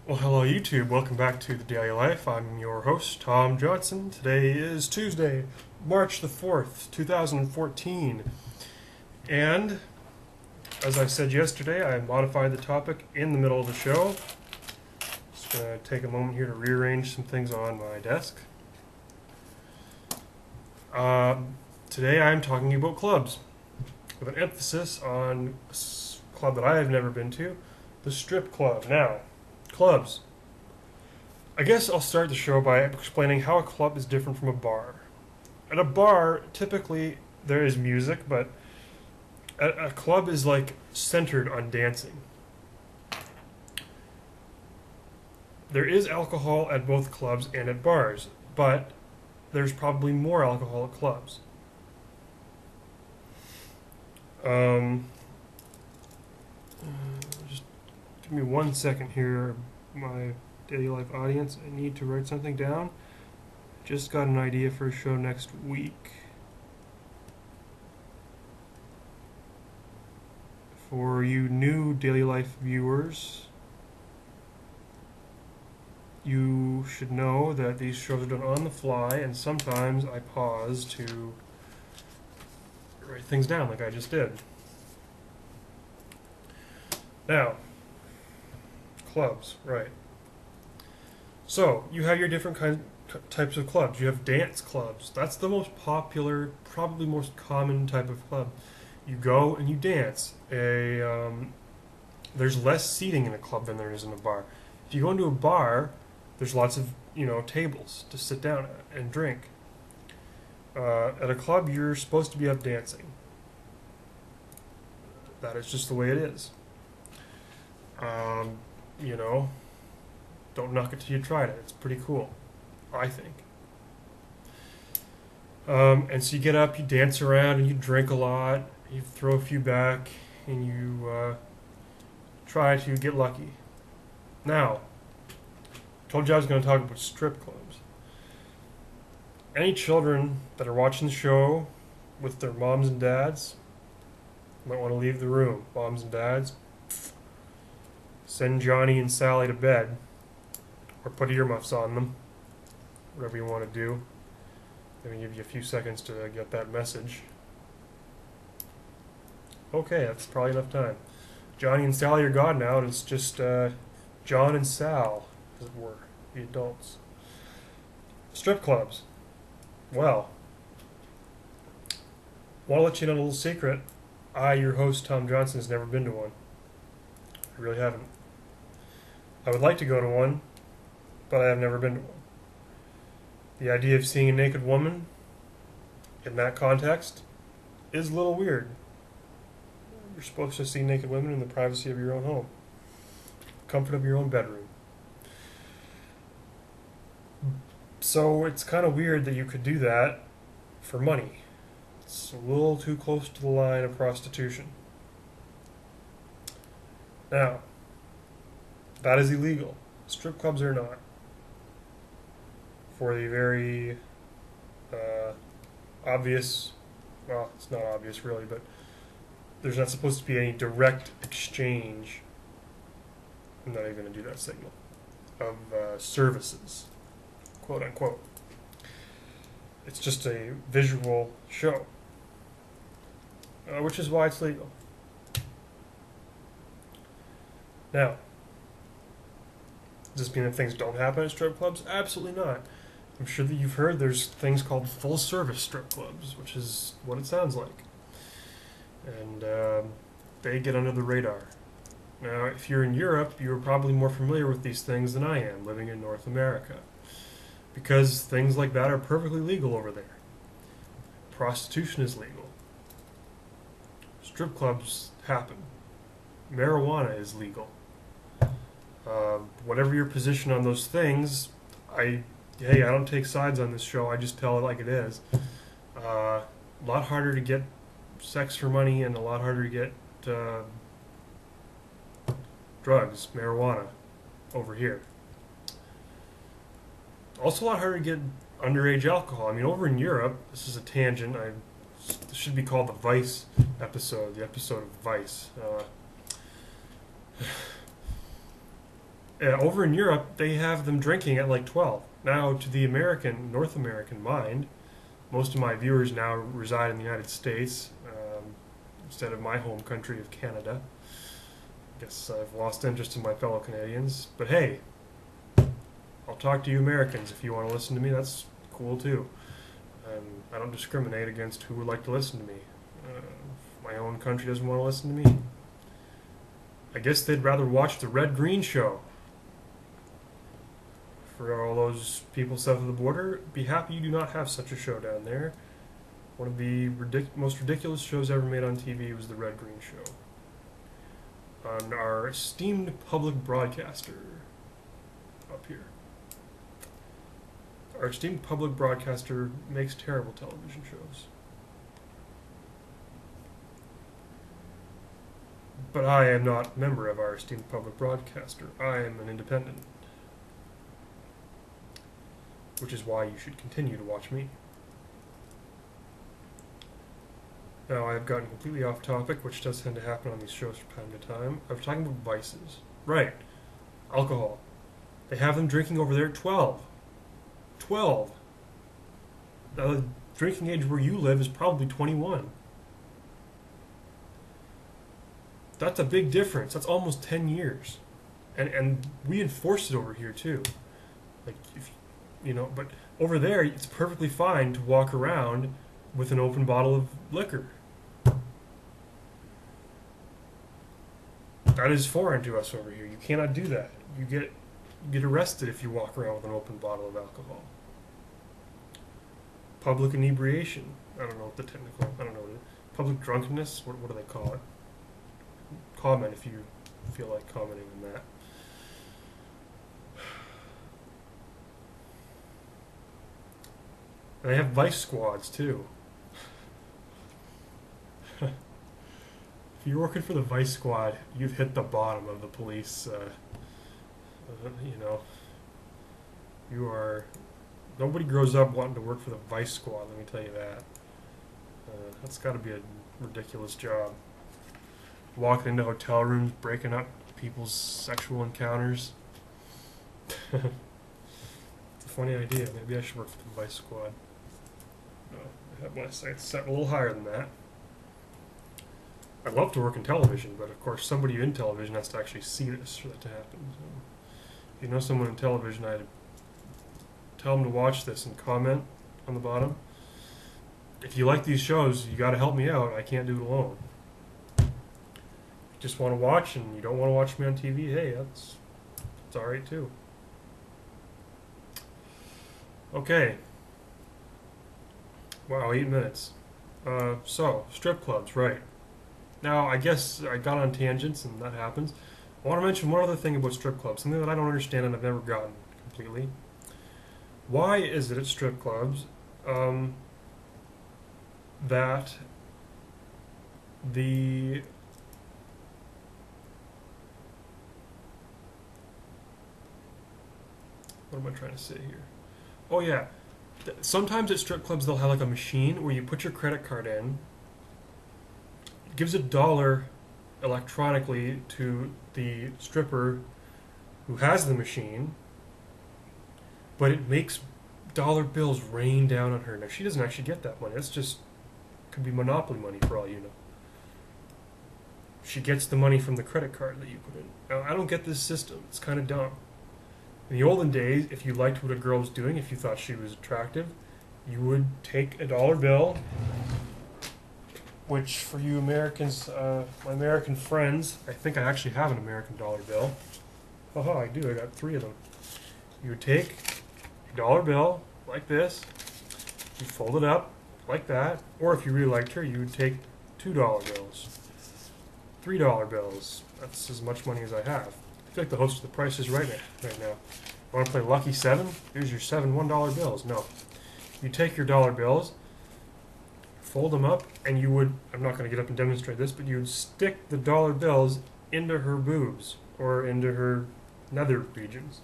Well, hello YouTube. Welcome back to The Daily Life. I'm your host, Tom Johnson. Today is Tuesday, March the 4th, 2014. And, as I said yesterday, I modified the topic in the middle of the show. Just going to take a moment here to rearrange some things on my desk. Today I'm talking about clubs, with an emphasis on a club that I have never been to, the strip club. Now, clubs. I guess I'll start the show by explaining how a club is different from a bar. At a bar, typically there is music, but a club is like centered on dancing. There is alcohol at both clubs and at bars, but there's probably more alcohol at clubs. Just give me 1 second here, my Daily Life audience. I need to write something down. Just got an idea for a show next week. For you new Daily Life viewers, you should know that these shows are done on the fly, and sometimes I pause to write things down like I just did. Now, clubs, right. So, you have your different types of clubs. You have dance clubs. That's the most popular, probably most common type of club. You go and you dance. There's less seating in a club than there is in a bar. If you go into a bar, there's lots of tables to sit down at and drink. At a club, you're supposed to be up dancing. That is just the way it is. You know, don't knock it till you tried it. It's pretty cool, I think. And so you get up, you dance around, and you drink a lot. You throw a few back, and you try to get lucky. Now, I told you I was going to talk about strip clubs. Any children that are watching the show with their moms and dads might want to leave the room. Moms and dads, send Johnny and Sally to bed, or put earmuffs on them, whatever you want to do. Let me give you a few seconds to get that message. Okay, that's probably enough time. Johnny and Sally are gone now, and it's just John and Sal, as it were, the adults. Strip clubs. Well, want to let you know a little secret. I, your host, Tom Johnson, has never been to one. I really haven't. I would like to go to one, but I have never been to one. The idea of seeing a naked woman in that context is a little weird. You're supposed to see naked women in the privacy of your own home, comfort of your own bedroom. So it's kind of weird that you could do that for money. It's a little too close to the line of prostitution. Now, that is illegal. Strip clubs are not. For the very obvious, well, it's not obvious really, but there's not supposed to be any direct exchange, I'm not even going to do that signal, of services, quote unquote. It's just a visual show, which is why it's legal. Now, does this mean that things don't happen at strip clubs? Absolutely not. I'm sure that you've heard there's things called full-service strip clubs, which is what it sounds like. And they get under the radar. Now, if you're in Europe, you're probably more familiar with these things than I am, living in North America, because things like that are perfectly legal over there. Prostitution is legal. Strip clubs happen. Marijuana is legal. Whatever your position on those things, I don't take sides on this show. I just tell it like it is. A lot harder to get sex for money, and a lot harder to get drugs, marijuana, over here. Also a lot harder to get underage alcohol. I mean, over in Europe, this is a tangent. This should be called the Vice episode, the episode of Vice. Over in Europe, they have them drinking at like 12. Now, to the North American mind, most of my viewers now reside in the United States instead of my home country of Canada. I guess I've lost interest in my fellow Canadians. But hey, I'll talk to you Americans. If you want to listen to me, that's cool too. I don't discriminate against who would like to listen to me. If my own country doesn't want to listen to me, I guess they'd rather watch the Red Green Show. For all those people south of the border, be happy you do not have such a show down there. One of the most ridiculous shows ever made on TV was the Red Green Show. On our esteemed public broadcaster up here. Our esteemed public broadcaster makes terrible television shows. But I am not a member of our esteemed public broadcaster. I am an independent. Which is why you should continue to watch me. Now, I have gotten completely off topic, which does tend to happen on these shows from time to time. I was talking about vices. Right. Alcohol. They have them drinking over there at 12. 12. Now, the drinking age where you live is probably 21. That's a big difference. That's almost 10 years. And we enforce it over here, too. Like, if but over there, it's perfectly fine to walk around with an open bottle of liquor. That is foreign to us over here. You cannot do that. You get arrested if you walk around with an open bottle of alcohol. Public inebriation. I don't know what the technical. I don't know. Public drunkenness. What do they call it? Comment if you feel like commenting on that. And they have vice squads too. If you're working for the vice squad, you've hit the bottom of the police. You are. Nobody grows up wanting to work for the vice squad. Let me tell you that. That's got to be a ridiculous job. Walking into hotel rooms, breaking up people's sexual encounters. It's a funny idea. Maybe I should work for the vice squad. No, I have my sights set a little higher than that. I'd love to work in television, but of course somebody in television has to actually see this for that to happen. So if you know someone in television, I'd tell them to watch this and comment on the bottom. If you like these shows, you got to help me out. I can't do it alone. If you just want to watch and you don't want to watch me on TV, hey, that's alright too. Okay. Wow, 8 minutes. So, strip clubs, right. Now, I guess I got on tangents, and that happens. I want to mention one other thing about strip clubs, something that I don't understand and I've never gotten completely. Why is it at strip clubs that the what am I trying to say here? Oh yeah, sometimes at strip clubs they'll have like a machine where you put your credit card in, it gives $1 electronically to the stripper who has the machine, but it makes dollar bills rain down on her. Now she doesn't actually get that money. That's just could be Monopoly money for all you know. She gets the money from the credit card that you put in. Now I don't get this system. It's kind of dumb. In the olden days, if you liked what a girl was doing, if you thought she was attractive, you would take $1 bill, which for you Americans, my American friends, I think I actually have an American dollar bill. Haha, I do. I got 3 of them. You would take a dollar bill like this, you fold it up like that, or if you really liked her, you would take $2 bills, $3 bills. That's as much money as I have. I feel like the host of The Price is Right now. Want to play Lucky 7? Here's your 7 $1 bills. No. You take your dollar bills, fold them up, and you would, I'm not going to get up and demonstrate this, but you would stick the dollar bills into her boobs or into her nether regions.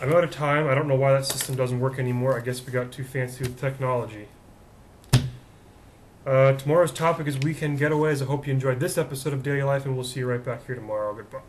I'm out of time. I don't know why that system doesn't work anymore. I guess we got too fancy with technology. Tomorrow's topic is weekend getaways. I hope you enjoyed this episode of Daily Life, and we'll see you right back here tomorrow. Goodbye.